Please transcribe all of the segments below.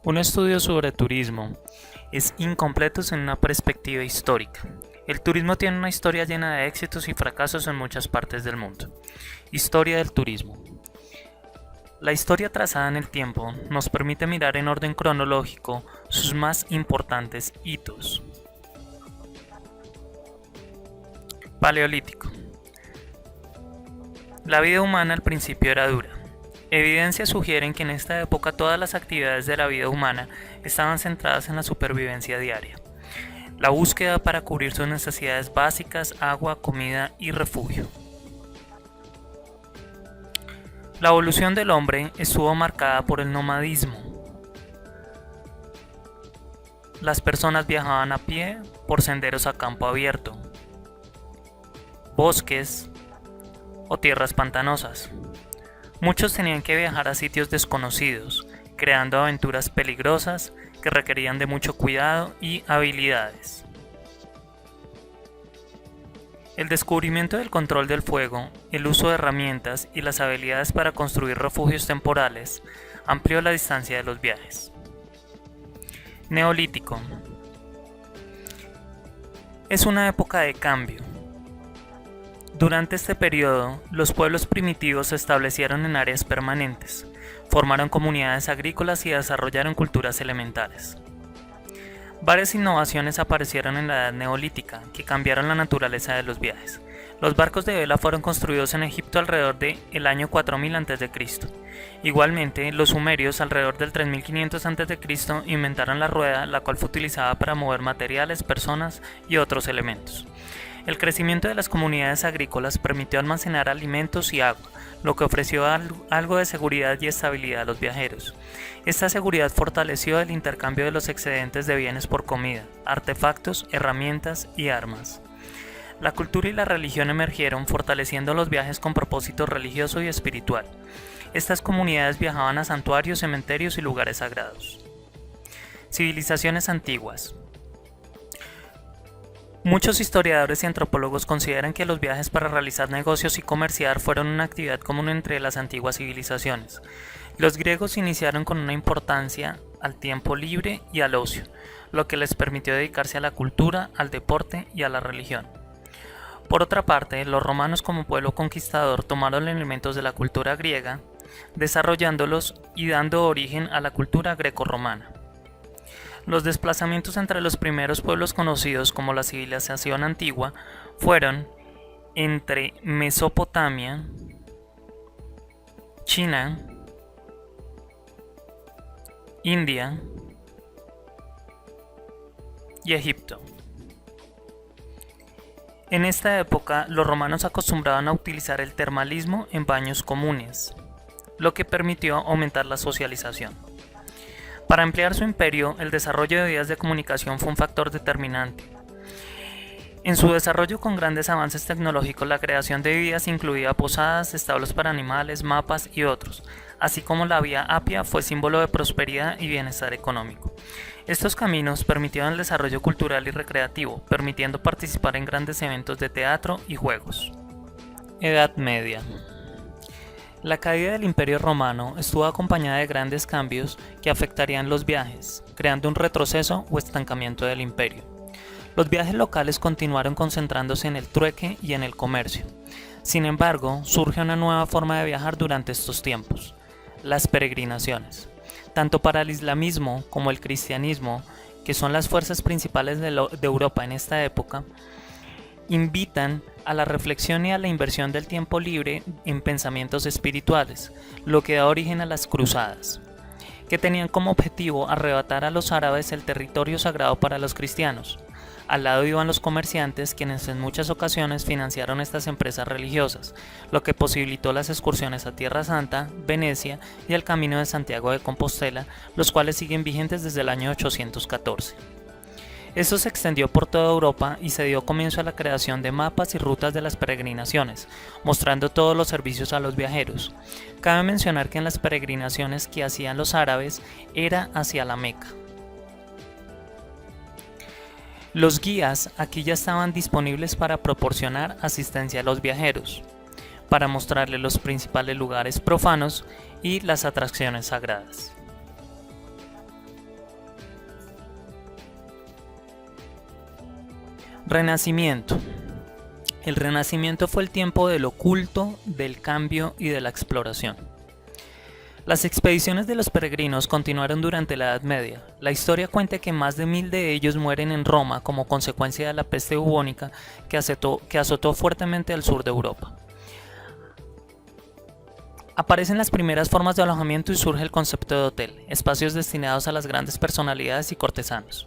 Un estudio sobre turismo es incompleto sin una perspectiva histórica. El turismo tiene una historia llena de éxitos y fracasos en muchas partes del mundo. Historia del turismo. La historia trazada en el tiempo nos permite mirar en orden cronológico sus más importantes hitos. Paleolítico. La vida humana al principio era dura. Evidencias sugieren que en esta época todas las actividades de la vida humana estaban centradas en la supervivencia diaria, la búsqueda para cubrir sus necesidades básicas, agua, comida y refugio. La evolución del hombre estuvo marcada por el nomadismo. Las personas viajaban a pie por senderos a campo abierto, bosques o tierras pantanosas. Muchos tenían que viajar a sitios desconocidos, creando aventuras peligrosas que requerían de mucho cuidado y habilidades. El descubrimiento del control del fuego, el uso de herramientas y las habilidades para construir refugios temporales amplió la distancia de los viajes. Neolítico. Es una época de cambio. Durante este periodo, los pueblos primitivos se establecieron en áreas permanentes, formaron comunidades agrícolas y desarrollaron culturas elementales. Varias innovaciones aparecieron en la Edad Neolítica que cambiaron la naturaleza de los viajes. Los barcos de vela fueron construidos en Egipto alrededor del año 4000 a.C. Igualmente, los sumerios alrededor del 3500 a.C. inventaron la rueda, la cual fue utilizada para mover materiales, personas y otros elementos. El crecimiento de las comunidades agrícolas permitió almacenar alimentos y agua, lo que ofreció algo de seguridad y estabilidad a los viajeros. Esta seguridad fortaleció el intercambio de los excedentes de bienes por comida, artefactos, herramientas y armas. La cultura y la religión emergieron fortaleciendo los viajes con propósito religioso y espiritual. Estas comunidades viajaban a santuarios, cementerios y lugares sagrados. Civilizaciones antiguas. Muchos historiadores y antropólogos consideran que los viajes para realizar negocios y comerciar fueron una actividad común entre las antiguas civilizaciones. Los griegos iniciaron con una importancia al tiempo libre y al ocio, lo que les permitió dedicarse a la cultura, al deporte y a la religión. Por otra parte, los romanos como pueblo conquistador tomaron elementos de la cultura griega, desarrollándolos y dando origen a la cultura grecorromana. Los desplazamientos entre los primeros pueblos conocidos como la civilización antigua fueron entre Mesopotamia, China, India y Egipto. En esta época, los romanos acostumbraban a utilizar el termalismo en baños comunes, lo que permitió aumentar la socialización. Para ampliar su imperio, el desarrollo de vías de comunicación fue un factor determinante. En su desarrollo con grandes avances tecnológicos, la creación de vías incluía posadas, establos para animales, mapas y otros, así como la vía Apia fue símbolo de prosperidad y bienestar económico. Estos caminos permitieron el desarrollo cultural y recreativo, permitiendo participar en grandes eventos de teatro y juegos. Edad Media. La caída del Imperio Romano estuvo acompañada de grandes cambios que afectarían los viajes, creando un retroceso o estancamiento del imperio. Los viajes locales continuaron concentrándose en el trueque y en el comercio. Sin embargo, surge una nueva forma de viajar durante estos tiempos: las peregrinaciones. Tanto para el islamismo como el cristianismo, que son las fuerzas principales de Europa en esta época, invitan a la reflexión y a la inversión del tiempo libre en pensamientos espirituales, lo que da origen a las cruzadas, que tenían como objetivo arrebatar a los árabes el territorio sagrado para los cristianos. Al lado iban los comerciantes, quienes en muchas ocasiones financiaron estas empresas religiosas, lo que posibilitó las excursiones a Tierra Santa, Venecia y el Camino de Santiago de Compostela, los cuales siguen vigentes desde el año 814. Esto se extendió por toda Europa y se dio comienzo a la creación de mapas y rutas de las peregrinaciones, mostrando todos los servicios a los viajeros. Cabe mencionar que en las peregrinaciones que hacían los árabes era hacia la Meca. Los guías aquí ya estaban disponibles para proporcionar asistencia a los viajeros, para mostrarles los principales lugares profanos y las atracciones sagradas. Renacimiento. El Renacimiento fue el tiempo del oculto, del cambio y de la exploración. Las expediciones de los peregrinos continuaron durante la Edad Media. La historia cuenta que más de 1000 de ellos mueren en Roma como consecuencia de la peste bubónica que azotó fuertemente al sur de Europa. Aparecen las primeras formas de alojamiento y surge el concepto de hotel, espacios destinados a las grandes personalidades y cortesanos.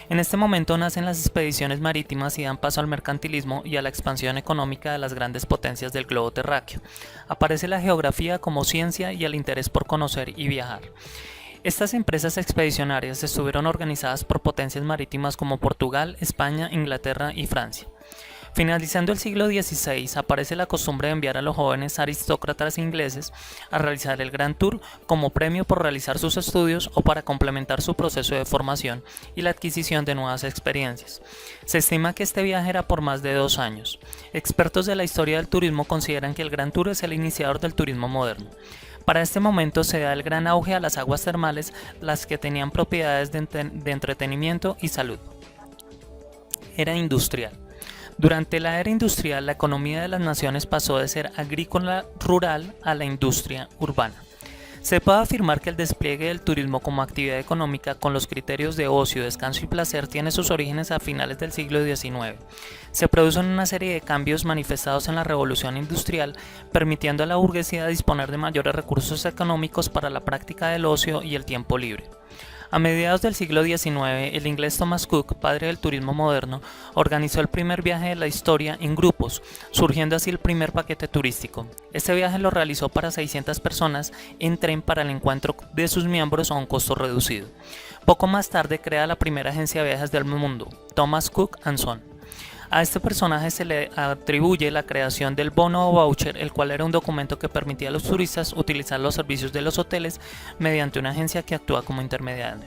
En este momento nacen las expediciones marítimas y dan paso al mercantilismo y a la expansión económica de las grandes potencias del globo terráqueo. Aparece la geografía como ciencia y el interés por conocer y viajar. Estas empresas expedicionarias estuvieron organizadas por potencias marítimas como Portugal, España, Inglaterra y Francia. Finalizando el siglo XVI, aparece la costumbre de enviar a los jóvenes aristócratas ingleses a realizar el Grand Tour como premio por realizar sus estudios o para complementar su proceso de formación y la adquisición de nuevas experiencias. Se estima que este viaje era por más de 2 años. Expertos de la historia del turismo consideran que el Grand Tour es el iniciador del turismo moderno. Para este momento se da el gran auge a las aguas termales, las que tenían propiedades de entretenimiento y salud. Era industrial. Durante la era industrial, la economía de las naciones pasó de ser agrícola rural a la industria urbana. Se puede afirmar que el despliegue del turismo como actividad económica con los criterios de ocio, descanso y placer tiene sus orígenes a finales del siglo XIX. Se producen una serie de cambios manifestados en la revolución industrial, permitiendo a la burguesía disponer de mayores recursos económicos para la práctica del ocio y el tiempo libre. A mediados del siglo XIX, el inglés Thomas Cook, padre del turismo moderno, organizó el primer viaje de la historia en grupos, surgiendo así el primer paquete turístico. Este viaje lo realizó para 600 personas en tren para el encuentro de sus miembros a un costo reducido. Poco más tarde crea la primera agencia de viajes del mundo, Thomas Cook & Son. A este personaje se le atribuye la creación del bono o voucher, el cual era un documento que permitía a los turistas utilizar los servicios de los hoteles mediante una agencia que actúa como intermediario.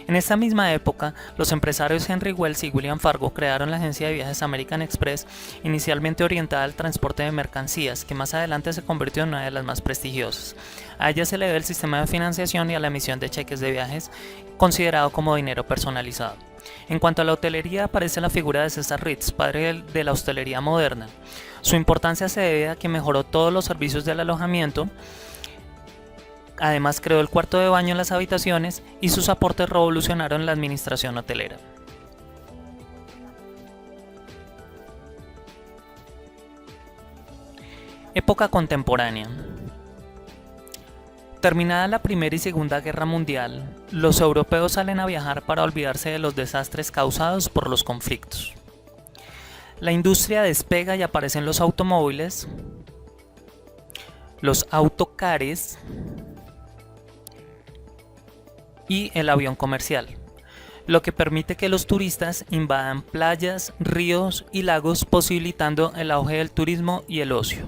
En esta misma época, los empresarios Henry Wells y William Fargo crearon la agencia de viajes American Express, inicialmente orientada al transporte de mercancías, que más adelante se convirtió en una de las más prestigiosas. A ella se le debe el sistema de financiación y a la emisión de cheques de viajes, considerado como dinero personalizado. En cuanto a la hotelería, aparece la figura de César Ritz, padre de la hostelería moderna. Su importancia se debe a que mejoró todos los servicios del alojamiento. Además, creó el cuarto de baño en las habitaciones y sus aportes revolucionaron la administración hotelera. Época contemporánea. Terminada la Primera y Segunda Guerra Mundial, los europeos salen a viajar para olvidarse de los desastres causados por los conflictos. La industria despega y aparecen los automóviles, los autocares y el avión comercial, lo que permite que los turistas invadan playas, ríos y lagos, posibilitando el auge del turismo y el ocio.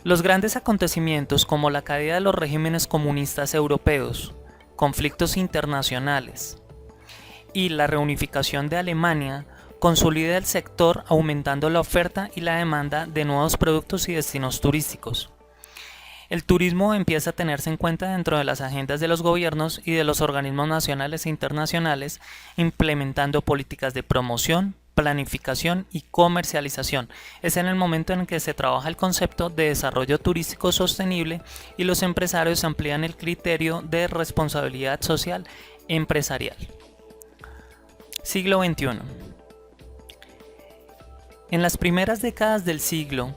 Los grandes acontecimientos como la caída de los regímenes comunistas europeos, conflictos internacionales y la reunificación de Alemania consolida el sector, aumentando la oferta y la demanda de nuevos productos y destinos turísticos. El turismo empieza a tenerse en cuenta dentro de las agendas de los gobiernos y de los organismos nacionales e internacionales, implementando políticas de promoción, planificación y comercialización. Es en el momento en que se trabaja el concepto de desarrollo turístico sostenible y los empresarios amplían el criterio de responsabilidad social empresarial. Siglo XXI. En las primeras décadas del siglo,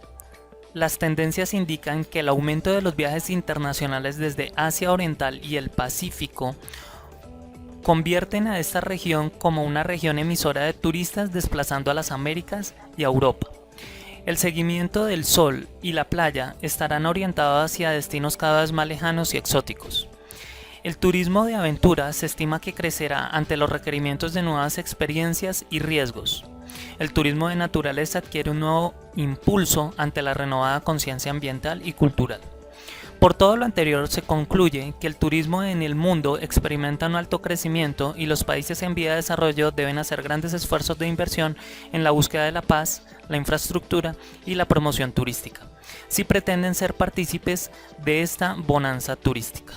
las tendencias indican que el aumento de los viajes internacionales desde Asia Oriental y el Pacífico convierten a esta región como una región emisora de turistas, desplazando a las Américas y a Europa. El seguimiento del sol y la playa estarán orientados hacia destinos cada vez más lejanos y exóticos. El turismo de aventura se estima que crecerá ante los requerimientos de nuevas experiencias y riesgos. El turismo de naturaleza adquiere un nuevo impulso ante la renovada conciencia ambiental y cultural. Por todo lo anterior, se concluye que el turismo en el mundo experimenta un alto crecimiento y los países en vía de desarrollo deben hacer grandes esfuerzos de inversión en la búsqueda de la paz, la infraestructura y la promoción turística, si pretenden ser partícipes de esta bonanza turística.